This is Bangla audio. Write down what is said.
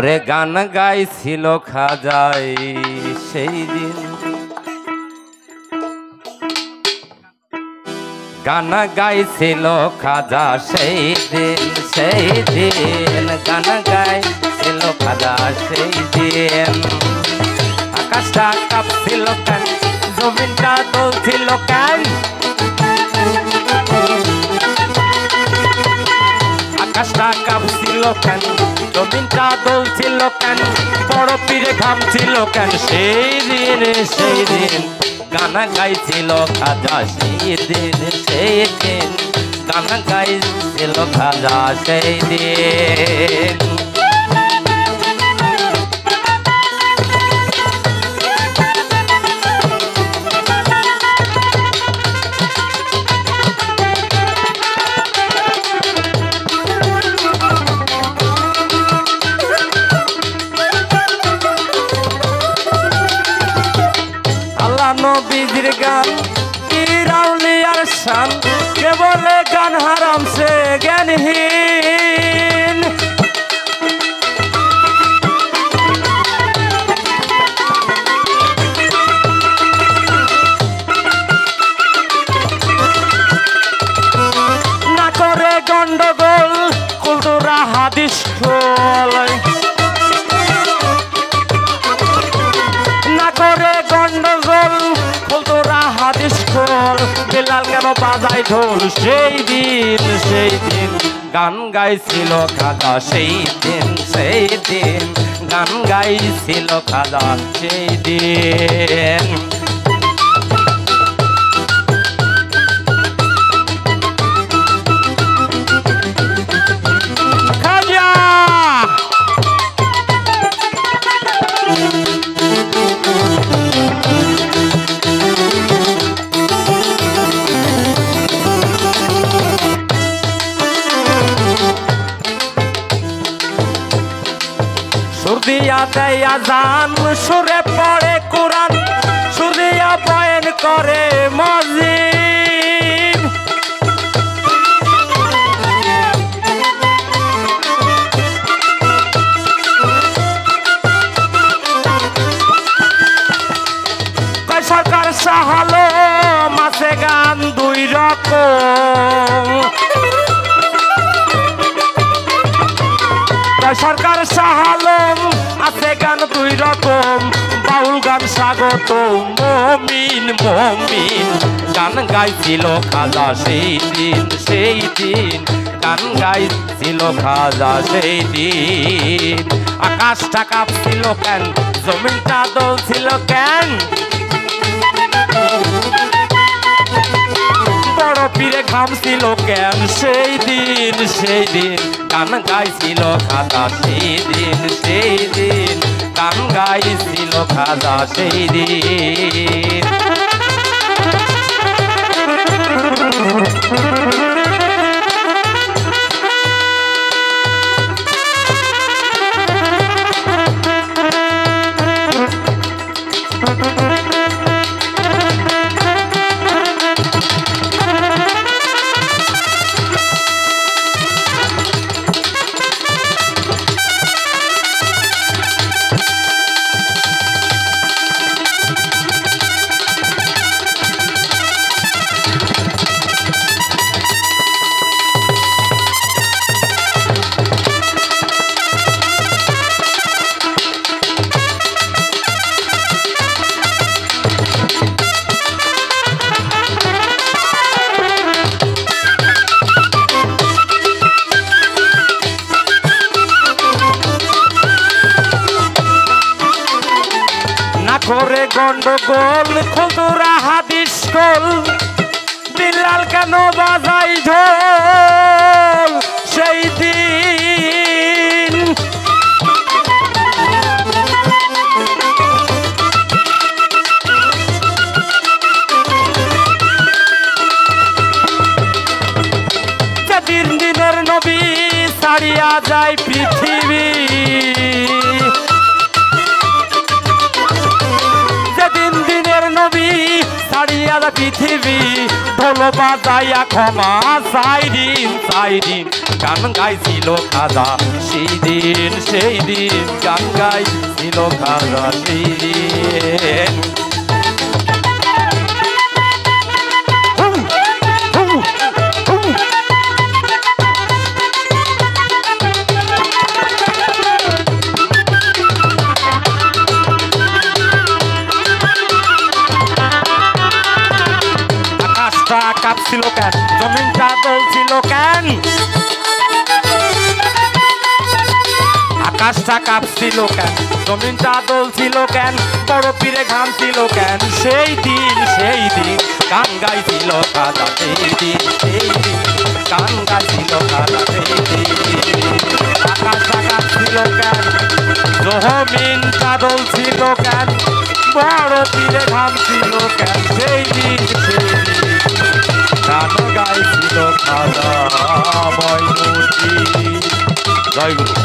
ওরে গান গাইছিল খাজাই সেই দিন, গান গাইছিল খাজা সেই দিন, সেই দিন গান গাইছিল খাজা সেই দিন। আকাশটা কাঁপছিল কেন, জমিনটা দুলছিল কেন, আকাশটা কাঁপছিল কেন, জমিনটা দুলছিল কেন, বড় পীরে ঘামছিল কেন, সেই দিন সেই দিন গান গাইছিল খাজা সেই দিন, সেই দিন গান গাইছিল খাজা সেই দিন। নবীজির গান কি রাউলিয়ার শান, কে বলে গান হারাম সে জ্ঞানহীন। না করে গন্ডগোল কুলতুরা হাদিস খোল, না করে গন্ডগোল কুলতুরা হাদিস খোল, বেলাল কেন বাজায় ঢোল, সেই দিন সেই দিন গান গাইছিল খাজা সেই দিন, সেই দিন গান গাইছিল খাজা সেই দিন। সুরিয়া দেয়া জান, সুরে পড়ে কোরআন, সুরিয়া বয়ান করে মজিদ। সরকার সাহালো মাসে গান দুই রকম, সরকার সাহালম আছে গান দুই রকম, বাউল গান স্বাগত মমিন মমিন গান গাইছিল খাজা সেই দিন, সেই দিন গান গাইছিল খাজা সেই দিন। আকাশটা কাঁপছিল কেন, জমিনটা দুলছিল কেন, বড় পীরে ঘামছিল কেন, সেই দিন সেই দিন গান গাইছিল খাজা সেই দিন, সেই দিন গান গাইছিল খাজা সেই দিন। করে গন্ডগোল কুলতুরা হাদিস খোল, বেলাল কেন বাজাই ঢোল, সেই দিন যেদিন দিনের নবী ছাড়িয়া যায় পৃথিবী, যেদিন দিনের নবী ছাড়িয়া সারা পৃথিবী ঢোল বাজাইয়া ক্ষমা চাই দিন গান গাইছিল খাজা সেই দিন গান গাইছিল খাজা সেই দিন। কাঁপছিল কেন, জমিনটা দলছিল কেন, আকাশটা কাঁপছিল কেন, জমিনটা দলছিল কেন, বড় পীরে ঘামছিল কেন, সেই দিন গান গাইছিল খাজা সেই দিন গান গাইছিল খাজা সেই দিন। আকাশটা কাঁপছিল কেন, জমিনটা দলছিল কেন, বড় পীরে ঘামছিল কেন, সেই দিন গান গাইছিল খাজা মঈনুদ্দিন। জয় গুরু।